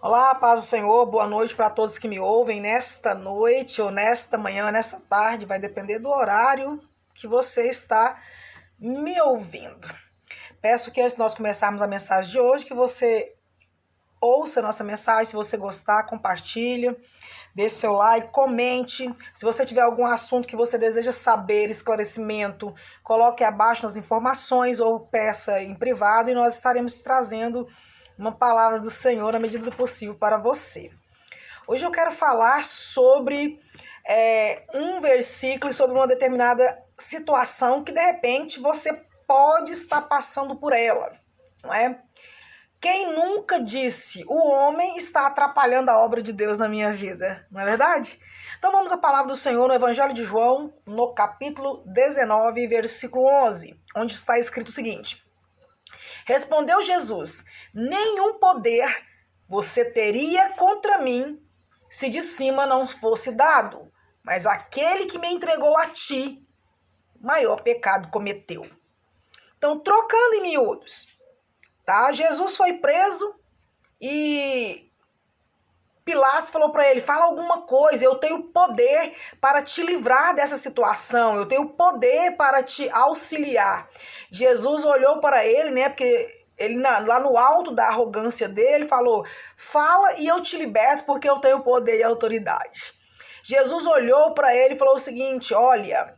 Olá, paz do Senhor, boa noite para todos que me ouvem nesta noite ou nesta manhã, nesta tarde, vai depender do horário que você está me ouvindo. Peço que antes de nós começarmos a mensagem de hoje, que você ouça a nossa mensagem, se você gostar, compartilhe, deixe seu like, comente. Se você tiver algum assunto que você deseja saber, esclarecimento, coloque abaixo nas informações ou peça em privado e nós estaremos trazendo uma palavra do Senhor na medida do possível para você. Hoje eu quero falar sobre um versículo e sobre uma determinada situação que de repente você pode estar passando por ela, não é? Quem nunca disse, o homem está atrapalhando a obra de Deus na minha vida, não é verdade? Então vamos à palavra do Senhor no Evangelho de João, no capítulo 19, versículo 11, onde está escrito o seguinte: Respondeu Jesus, nenhum poder você teria contra mim se de cima não fosse dado, mas aquele que me entregou a ti, maior pecado cometeu. Então, trocando em miúdos, tá? Jesus foi preso e Pilatos falou para ele, fala alguma coisa, eu tenho poder para te livrar dessa situação, eu tenho poder para te auxiliar. Jesus olhou para ele, né, porque ele lá no alto da arrogância dele falou, fala e eu te liberto porque eu tenho poder e autoridade. Jesus olhou para ele e falou o seguinte, olha,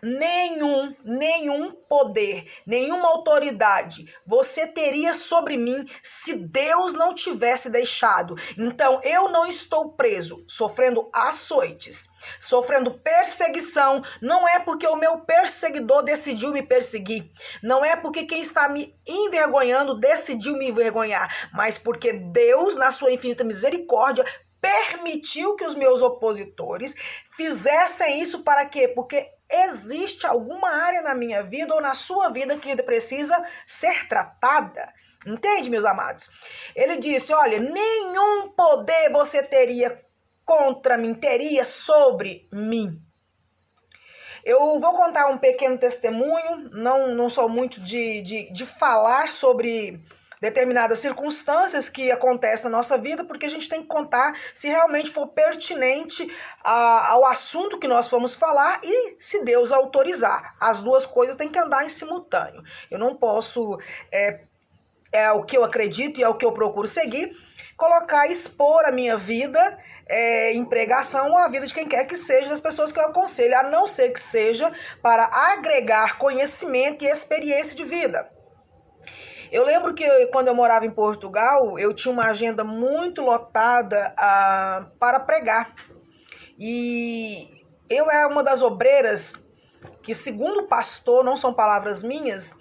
nenhum poder, nenhuma autoridade você teria sobre mim se Deus não tivesse deixado. Então eu não estou preso, sofrendo açoites, sofrendo perseguição, não é porque o meu perseguidor decidiu me perseguir, não é porque quem está me envergonhando decidiu me envergonhar, mas porque Deus, na sua infinita misericórdia, permitiu que os meus opositores fizessem isso para quê? Porque existe alguma área na minha vida ou na sua vida que precisa ser tratada. Entende, meus amados? Ele disse, olha, nenhum poder você teria contra mim, teria sobre mim. Eu vou contar um pequeno testemunho, não sou muito de falar sobre determinadas circunstâncias que acontecem na nossa vida, porque a gente tem que contar se realmente for pertinente ao assunto que nós vamos falar e se Deus autorizar. As duas coisas têm que andar em simultâneo. Eu não posso, é o que eu acredito e é o que eu procuro seguir, expor a minha vida em pregação ou a vida de quem quer que seja, das pessoas que eu aconselho, a não ser que seja para agregar conhecimento e experiência de vida. Eu lembro que quando eu morava em Portugal, eu tinha uma agenda muito lotada para pregar. E eu era uma das obreiras que, segundo o pastor, não são palavras minhas,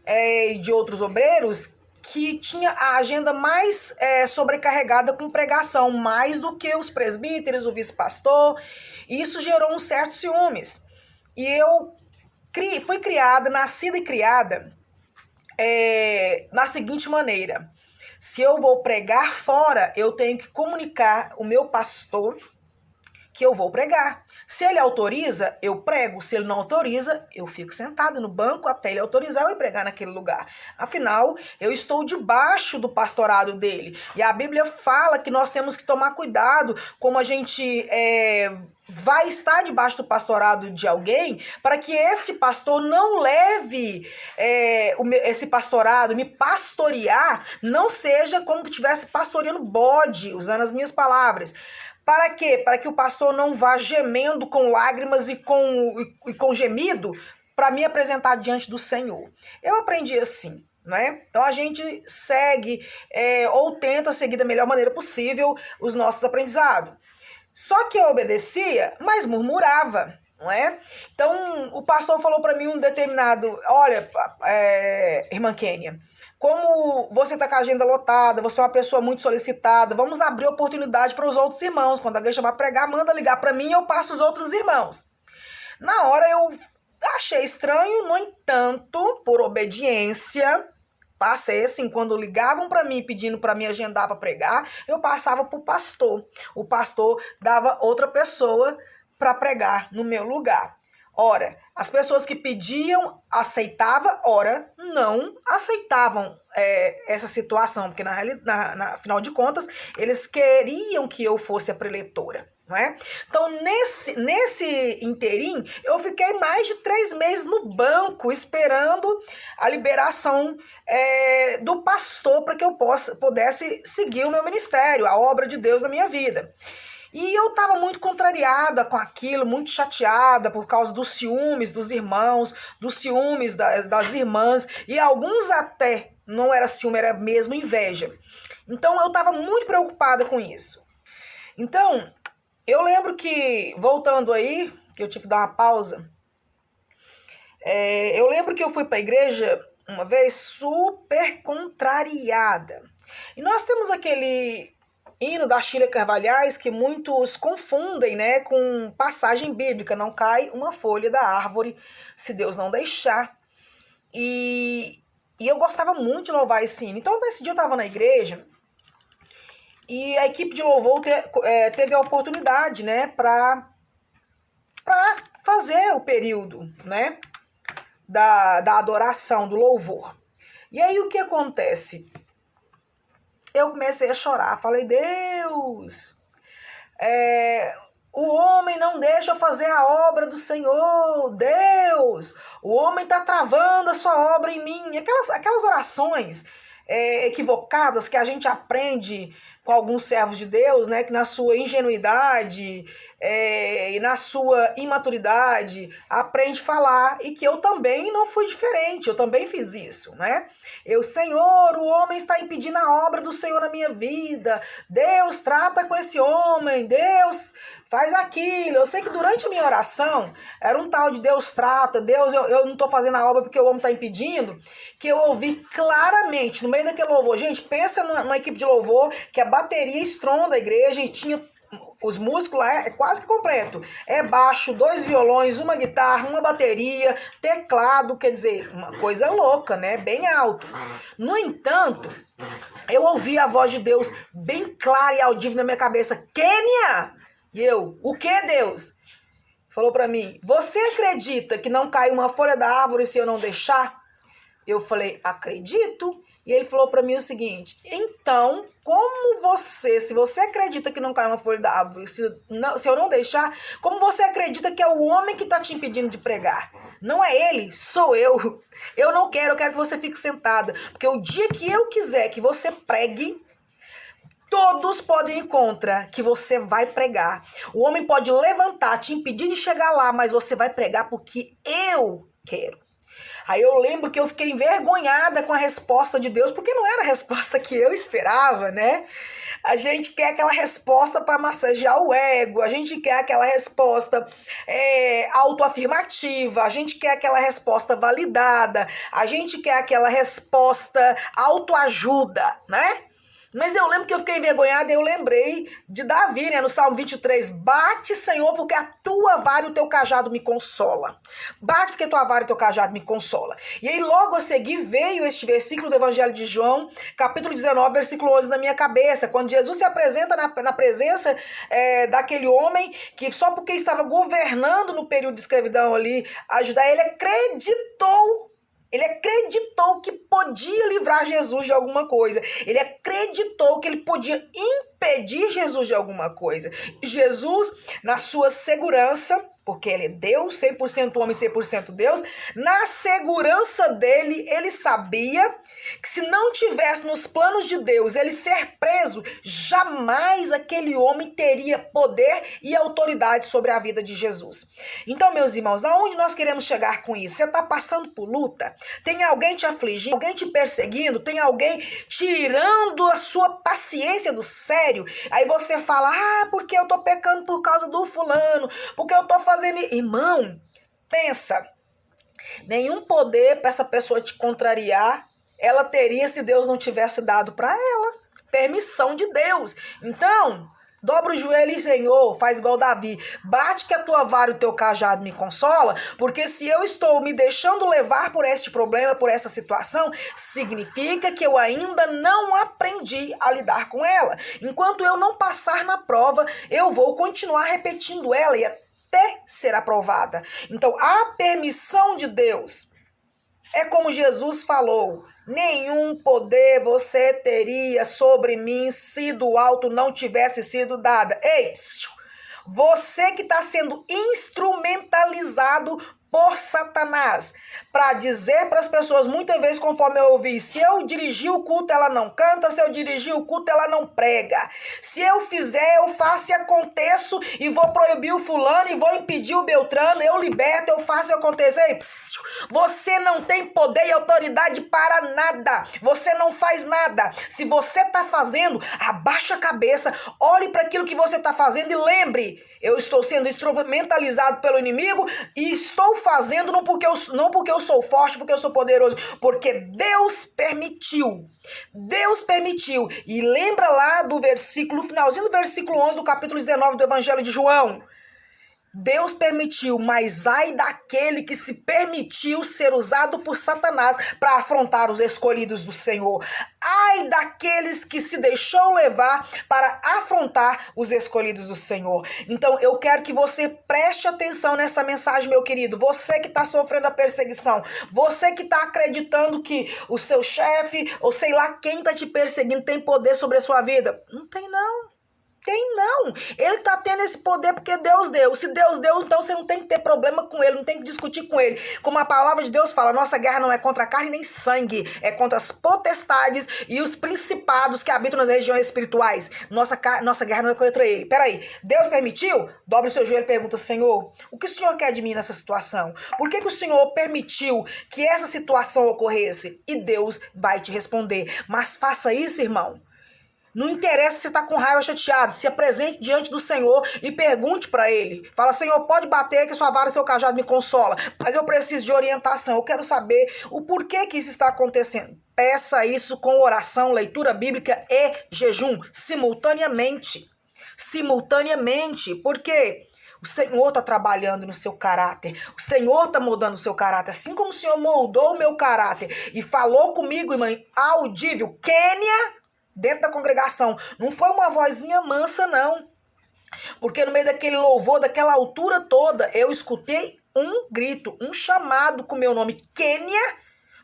e de outros obreiros, que tinha a agenda mais sobrecarregada com pregação, mais do que os presbíteros, o vice-pastor. E isso gerou uns certos ciúmes. E eu fui nascida e criada na seguinte maneira: se eu vou pregar fora, eu tenho que comunicar o meu pastor que eu vou pregar. Se ele autoriza, eu prego. Se ele não autoriza, eu fico sentada no banco até ele autorizar eu ir pregar naquele lugar. Afinal, eu estou debaixo do pastorado dele. E a Bíblia fala que nós temos que tomar cuidado como a gente vai estar debaixo do pastorado de alguém, para que esse pastor não leve esse pastorado, me pastorear, não seja como que estivesse pastoreando bode, usando as minhas palavras. Para quê? Para que o pastor não vá gemendo com lágrimas e com gemido para me apresentar diante do Senhor. Eu aprendi assim, né? Então a gente segue ou tenta seguir da melhor maneira possível os nossos aprendizados. Só que eu obedecia, mas murmurava, não é? Então o pastor falou para mim um determinado, olha, irmã Kênia, como você está com a agenda lotada, você é uma pessoa muito solicitada, vamos abrir oportunidade para os outros irmãos. Quando alguém chamar para pregar, manda ligar para mim e eu passo os outros irmãos. Na hora eu achei estranho, no entanto, por obediência, passei assim, quando ligavam para mim pedindo para me agendar para pregar, eu passava para o pastor. O pastor dava outra pessoa para pregar no meu lugar. Ora, as pessoas que pediam aceitavam, ora, não aceitavam essa situação, porque afinal de contas, eles queriam que eu fosse a preletora. Não é? Então, nesse inteirinho, eu fiquei mais de 3 meses no banco, esperando a liberação do pastor para que eu pudesse seguir o meu ministério, a obra de Deus na minha vida. E eu estava muito contrariada com aquilo, muito chateada por causa dos ciúmes dos irmãos, dos ciúmes das irmãs, e alguns até não era ciúme, era mesmo inveja. Então eu estava muito preocupada com isso. Então, eu lembro que, voltando aí, que eu tive que dar uma pausa, eu lembro que eu fui para a igreja uma vez super contrariada. E nós temos aquele hino da Sheila Carvalhais que muitos confundem, né, com passagem bíblica, não cai uma folha da árvore se Deus não deixar. E eu gostava muito de louvar esse hino. Então, nesse dia eu estava na igreja e a equipe de louvor teve a oportunidade, né, para fazer o período, né, da adoração, do louvor. E aí o que acontece? Eu comecei a chorar, falei, Deus, o homem não deixa eu fazer a obra do Senhor, Deus, o homem está travando a sua obra em mim. Aquelas orações equivocadas que a gente aprende com alguns servos de Deus, né, que na sua ingenuidade e na sua imaturidade aprende a falar, e que eu também não fui diferente, eu também fiz isso, né? Senhor, o homem está impedindo a obra do Senhor na minha vida, Deus, trata com esse homem, Deus, faz aquilo. Eu sei que durante a minha oração, era um tal de Deus trata, Deus, eu não estou fazendo a obra porque o homem está impedindo, que eu ouvi claramente, no meio daquele louvor. Gente, pensa numa equipe de louvor, que a bateria estronda a igreja e tinha os músicos lá, é quase que completo. É baixo, 2 violões, uma guitarra, uma bateria, teclado, quer dizer, uma coisa louca, né? Bem alto. No entanto, eu ouvi a voz de Deus bem clara e audível na minha cabeça. Kênia! E eu, o que, Deus? Falou pra mim, você acredita que não cai uma folha da árvore se eu não deixar? Eu falei, acredito. E ele falou pra mim o seguinte, então, se você acredita que não cai uma folha da árvore, se eu não deixar, como você acredita que é o homem que tá te impedindo de pregar? Não é ele, sou eu. Eu não quero, eu quero que você fique sentada. Porque o dia que eu quiser que você pregue, todos podem ir contra que você vai pregar. O homem pode levantar, te impedir de chegar lá, mas você vai pregar porque eu quero. Aí eu lembro que eu fiquei envergonhada com a resposta de Deus, porque não era a resposta que eu esperava, né? A gente quer aquela resposta para massagear o ego, a gente quer aquela resposta autoafirmativa, a gente quer aquela resposta validada, a gente quer aquela resposta autoajuda, né? Mas eu lembro que eu fiquei envergonhada e eu lembrei de Davi, né, no Salmo 23. Bate, Senhor, porque a tua vara e o teu cajado me consola. Bate porque a tua vara e o teu cajado me consola. E aí logo a seguir veio este versículo do Evangelho de João, capítulo 19, versículo 11 na minha cabeça. Quando Jesus se apresenta na presença daquele homem que só porque estava governando no período de escravidão ali, a Judá, ele acreditou que podia livrar Jesus de alguma coisa. Ele acreditou que ele podia impedir Jesus de alguma coisa. Jesus, na sua segurança, porque ele é Deus, 100% homem, 100% Deus, na segurança dele, ele sabia que se não tivesse nos planos de Deus ele ser preso, jamais aquele homem teria poder e autoridade sobre a vida de Jesus. Então, meus irmãos, aonde nós queremos chegar com isso? Você está passando por luta? Tem alguém te afligindo? Alguém te perseguindo? Tem alguém tirando a sua paciência do sério? Aí você fala, porque eu tô pecando por causa do fulano, porque eu tô fazendo... Irmão, pensa, nenhum poder para essa pessoa te contrariar ela teria se Deus não tivesse dado para ela permissão de Deus. Então, dobra o joelho, Senhor, faz igual Davi. Bate que a tua vara e o teu cajado me consola, porque se eu estou me deixando levar por este problema, por essa situação, significa que eu ainda não aprendi a lidar com ela. Enquanto eu não passar na prova, eu vou continuar repetindo ela até ser aprovada. Então, a permissão de Deus é como Jesus falou: nenhum poder você teria sobre mim se do alto não tivesse sido dada. Ei, você que está sendo instrumentalizado por Satanás, para dizer para as pessoas, muitas vezes, conforme eu ouvi, se eu dirigir o culto, ela não canta, se eu dirigir o culto, ela não prega. Se eu fizer, eu faço e aconteço, e vou proibir o fulano, e vou impedir o Beltrano, eu liberto, eu faço e acontecer. Você não tem poder e autoridade para nada. Você não faz nada. Se você está fazendo, abaixa a cabeça, olhe para aquilo que você está fazendo e lembre, eu estou sendo instrumentalizado pelo inimigo e estou fazendo não porque eu sou forte, porque eu sou poderoso, porque Deus permitiu. Deus permitiu. E lembra lá do versículo, finalzinho do versículo 11 do capítulo 19 do Evangelho de João. Deus permitiu, mas ai daquele que se permitiu ser usado por Satanás para afrontar os escolhidos do Senhor. Ai daqueles que se deixou levar para afrontar os escolhidos do Senhor. Então eu quero que você preste atenção nessa mensagem, meu querido. Você que está sofrendo a perseguição, você que está acreditando que o seu chefe, ou sei lá quem está te perseguindo, tem poder sobre a sua vida. Não tem não. Tem não. Ele tá tendo esse poder porque Deus deu. Se Deus deu, então você não tem que ter problema com ele, não tem que discutir com ele. Como a palavra de Deus fala, nossa guerra não é contra a carne nem sangue, é contra as potestades e os principados que habitam nas regiões espirituais. Nossa guerra não é contra ele. Peraí, Deus permitiu? Dobre o seu joelho e pergunta, Senhor, o que o Senhor quer de mim nessa situação? Por que o Senhor permitiu que essa situação ocorresse? E Deus vai te responder. Mas faça isso, irmão. Não interessa se você está com raiva, chateado, se apresente diante do Senhor e pergunte para Ele. Fala, Senhor, pode bater que sua vara e seu cajado me consola, mas eu preciso de orientação, eu quero saber o porquê que isso está acontecendo. Peça isso com oração, leitura bíblica e jejum, simultaneamente. Simultaneamente, porque o Senhor está trabalhando no seu caráter. O Senhor está moldando o seu caráter. Assim como o Senhor moldou o meu caráter e falou comigo, irmã, audível, Kênia, dentro da congregação. Não foi uma vozinha mansa, não. Porque no meio daquele louvor, daquela altura toda, eu escutei um grito, um chamado com o meu nome. Kênia,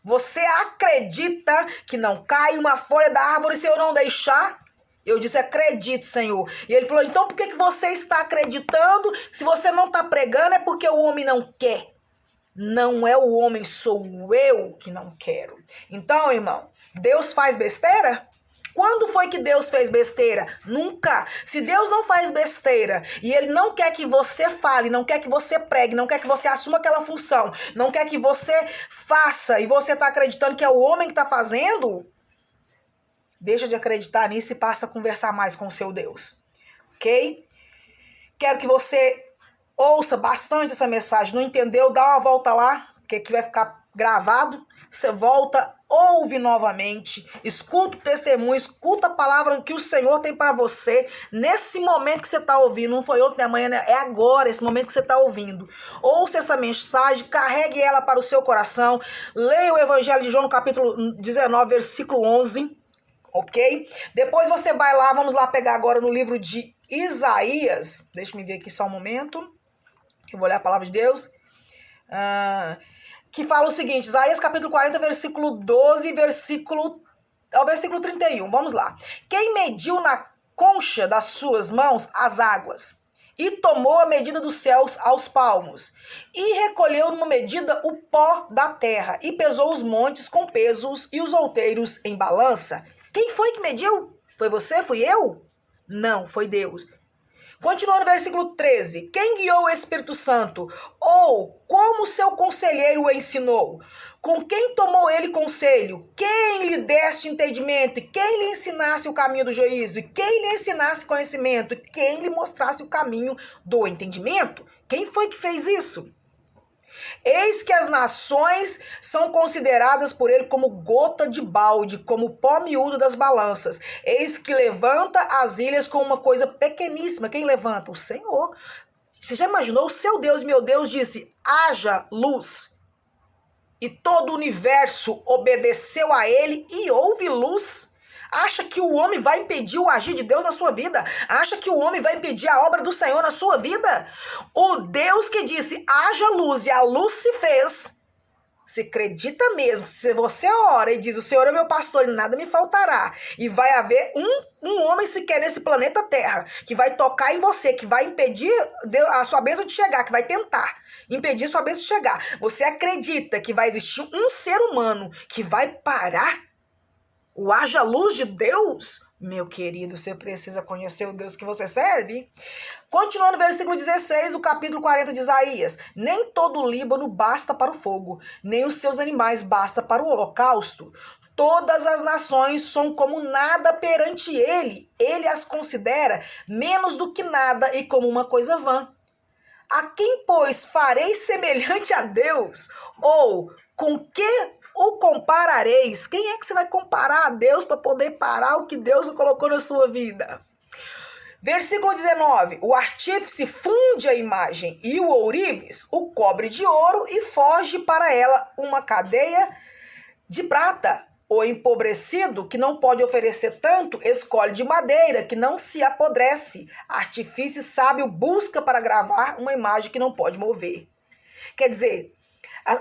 você acredita que não cai uma folha da árvore se eu não deixar? Eu disse, acredito, Senhor. E ele falou, então por que você está acreditando? Se você não está pregando, é porque o homem não quer. Não é o homem, sou eu que não quero. Então, irmão, Deus faz besteira? Quando foi que Deus fez besteira? Nunca. Se Deus não faz besteira e Ele não quer que você fale, não quer que você pregue, não quer que você assuma aquela função, não quer que você faça e você está acreditando que é o homem que está fazendo, deixa de acreditar nisso e passa a conversar mais com o seu Deus. Ok? Quero que você ouça bastante essa mensagem. Não entendeu? Dá uma volta lá, porque aqui vai ficar gravado. Você volta, ouve novamente, escuta o testemunho, escuta a palavra que o Senhor tem para você nesse momento que você está ouvindo. Não foi ontem, amanhã, é agora, esse momento que você está ouvindo. Ouça essa mensagem, carregue ela para o seu coração. Leia o Evangelho de João no capítulo 19, versículo 11. Ok? Depois você vai lá, vamos lá pegar agora no livro de Isaías. Deixa eu ver aqui só um momento. Eu vou ler a palavra de Deus. Que fala o seguinte, Isaías capítulo 40, versículo 12, versículo 31. Vamos lá. Quem mediu na concha das suas mãos as águas, e tomou a medida dos céus aos palmos, e recolheu numa medida o pó da terra, e pesou os montes com pesos e os outeiros em balança. Quem foi que mediu? Foi você? Fui eu? Não, foi Deus. Continuando no versículo 13. Quem guiou o Espírito Santo? Ou como seu conselheiro o ensinou? Com quem tomou ele conselho? Quem lhe deste entendimento? E quem lhe ensinasse o caminho do juízo? E quem lhe ensinasse conhecimento? E quem lhe mostrasse o caminho do entendimento? Quem foi que fez isso? Eis que as nações são consideradas por ele como gota de balde, como pó miúdo das balanças. Eis que levanta as ilhas como uma coisa pequeníssima. Quem levanta? O Senhor. Você já imaginou? O seu Deus, meu Deus, disse, haja luz. E todo o universo obedeceu a ele e houve luz. Acha que o homem vai impedir o agir de Deus na sua vida? Acha que o homem vai impedir a obra do Senhor na sua vida? O Deus que disse, haja luz, e a luz se fez. Você acredita mesmo, se você ora e diz, o Senhor é meu pastor e nada me faltará, e vai haver um homem sequer nesse planeta Terra, que vai tocar em você, que vai impedir a sua bênção de chegar, que vai tentar impedir sua bênção de chegar. Você acredita que vai existir um ser humano que vai parar o haja luz de Deus? Meu querido, você precisa conhecer o Deus que você serve. Continuando no versículo 16 do capítulo 40 de Isaías. Nem todo o Líbano basta para o fogo, nem os seus animais basta para o holocausto. Todas as nações são como nada perante ele. Ele as considera menos do que nada e como uma coisa vã. A quem, pois, farei semelhante a Deus? Ou com que o comparareis? Quem é que você vai comparar a Deus para poder parar o que Deus colocou na sua vida? Versículo 19. O artífice funde a imagem e o ourives o cobre de ouro e foge para ela uma cadeia de prata. O empobrecido, que não pode oferecer tanto, escolhe de madeira, que não se apodrece. Artifício sábio busca para gravar uma imagem que não pode mover. Quer dizer,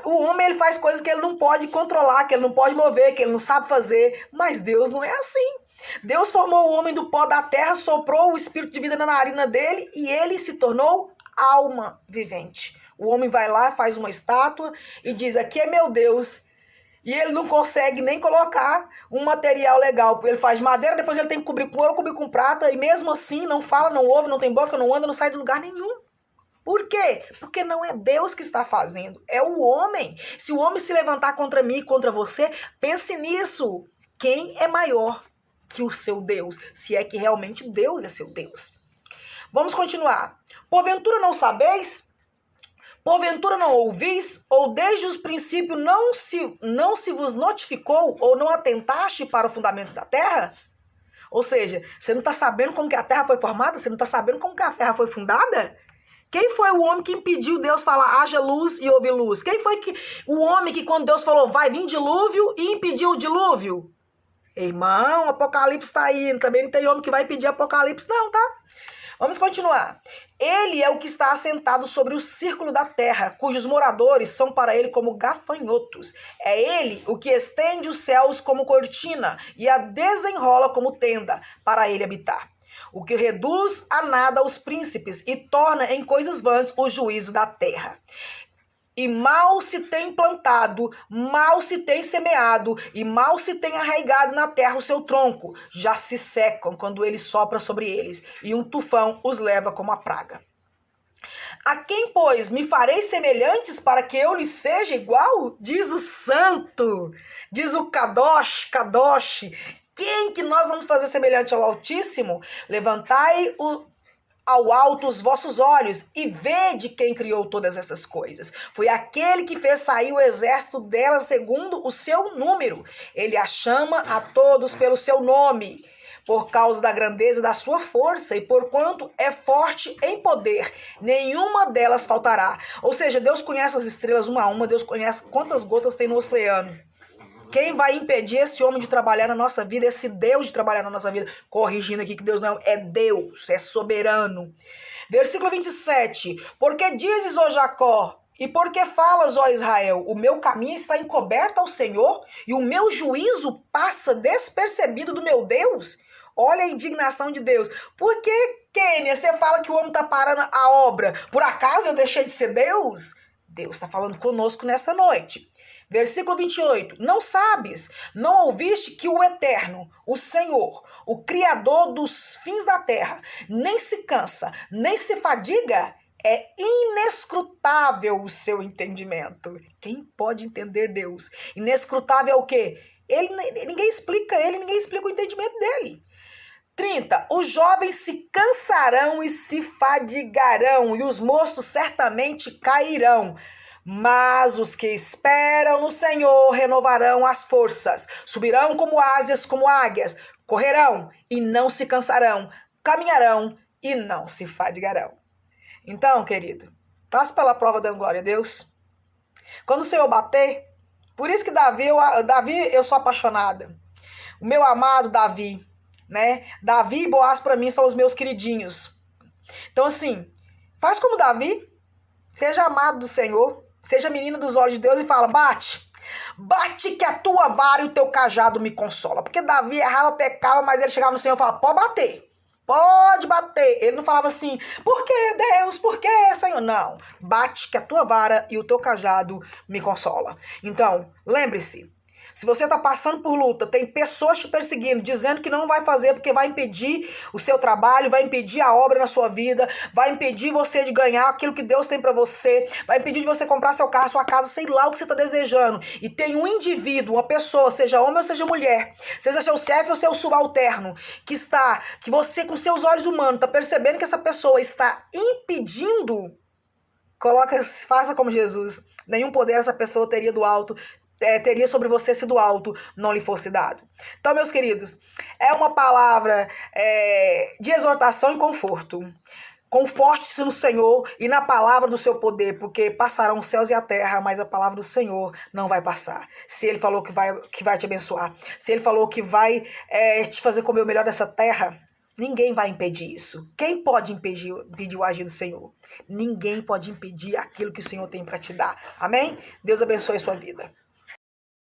o homem ele faz coisas que ele não pode controlar, que ele não pode mover, que ele não sabe fazer. Mas Deus não é assim. Deus formou o homem do pó da terra, soprou o espírito de vida na narina dele e ele se tornou alma vivente. O homem vai lá, faz uma estátua e diz, aqui é meu Deus. E ele não consegue nem colocar um material legal. Ele faz madeira, depois ele tem que cobrir com ouro, cobrir com prata. E mesmo assim não fala, não ouve, não tem boca, não anda, não sai de lugar nenhum. Por quê? Porque não é Deus que está fazendo, é o homem. Se o homem se levantar contra mim e contra você, pense nisso. Quem é maior que o seu Deus? Se é que realmente Deus é seu Deus. Vamos continuar. Porventura não sabeis? Porventura não ouvis? Ou desde os princípios não se vos notificou? Ou não atentaste para o fundamento da terra? Ou seja, você não está sabendo como que a terra foi formada? Você não está sabendo como que a terra foi fundada? Quem foi o homem que impediu Deus falar, haja luz e houve luz? Quem foi o homem que quando Deus falou, vai vir dilúvio e impediu o dilúvio? Irmão, Apocalipse está aí. Também não tem homem que vai impedir Apocalipse não, tá? Vamos continuar. Ele é o que está assentado sobre o círculo da terra, cujos moradores são para ele como gafanhotos. É ele o que estende os céus como cortina e a desenrola como tenda para ele habitar. O que reduz a nada os príncipes e torna em coisas vãs o juízo da terra. E mal se tem plantado, mal se tem semeado, e mal se tem arraigado na terra o seu tronco. Já se secam quando ele sopra sobre eles, e um tufão os leva como a praga. A quem, pois, me farei semelhantes para que eu lhes seja igual? Diz o santo, diz o Kadosh, Kadosh. Quem que nós vamos fazer semelhante ao Altíssimo? Levantai ao alto os vossos olhos e vede quem criou todas essas coisas. Foi aquele que fez sair o exército delas segundo o seu número. Ele a chama a todos pelo seu nome, por causa da grandeza da sua força e porquanto é forte em poder, nenhuma delas faltará. Ou seja, Deus conhece as estrelas uma a uma, Deus conhece quantas gotas tem no oceano. Quem vai impedir esse homem de trabalhar na nossa vida, esse Deus de trabalhar na nossa vida? Corrigindo aqui que Deus não é Deus, é soberano. Versículo 27. Porque dizes, ó Jacó, e porque falas, ó Israel, o meu caminho está encoberto ao Senhor e o meu juízo passa despercebido do meu Deus? Olha a indignação de Deus. Por que, Kênia, você fala que o homem está parando a obra? Por acaso eu deixei de ser Deus? Deus está falando conosco nessa noite. Versículo 28. Não sabes, não ouviste que o Eterno, o Senhor, o Criador dos fins da terra, nem se cansa, nem se fadiga? É inescrutável o seu entendimento. Quem pode entender Deus? Inescrutável é o quê? Ninguém explica ele, ninguém explica o entendimento dele. 30. Os jovens se cansarão e se fadigarão, e os moços certamente cairão. Mas os que esperam no Senhor renovarão as forças, subirão como asas, como águias, correrão e não se cansarão, caminharão e não se fadigarão. Então, querido, passe pela prova dando glória a Deus. Quando o Senhor bater, por isso que Davi, eu sou apaixonada. o meu amado Davi, né? Davi e Boaz para mim são os meus queridinhos. Então assim, faz como Davi, seja amado do Senhor, seja menina dos olhos de Deus e fala, bate. Bate que a tua vara e o teu cajado me consola. Porque Davi errava, pecava, mas ele chegava no Senhor e falava, pode bater. Pode bater. Ele não falava assim, por que Deus? Por que Senhor? Não. Bate que a tua vara e o teu cajado me consola. Então, lembre-se, se você está passando por luta, tem pessoas te perseguindo, dizendo que não vai fazer porque vai impedir o seu trabalho, vai impedir a obra na sua vida, vai impedir você de ganhar aquilo que Deus tem para você, vai impedir de você comprar seu carro, sua casa, sei lá o que você está desejando. E tem um indivíduo, uma pessoa, seja homem ou seja mulher, seja seu chefe ou seu subalterno, que você com seus olhos humanos está percebendo que essa pessoa está impedindo. Faça como Jesus. Nenhum poder essa pessoa teria do alto. Teria sobre você se do alto não lhe fosse dado. Então, meus queridos, é uma palavra de exortação e conforto. Conforte-se no Senhor e na palavra do seu poder, porque passarão os céus e a terra, mas a palavra do Senhor não vai passar. Se Ele falou que vai te abençoar, se Ele falou que vai te fazer comer o melhor dessa terra, ninguém vai impedir isso. Quem pode impedir o agir do Senhor? Ninguém pode impedir aquilo que o Senhor tem para te dar. Amém? Deus abençoe a sua vida.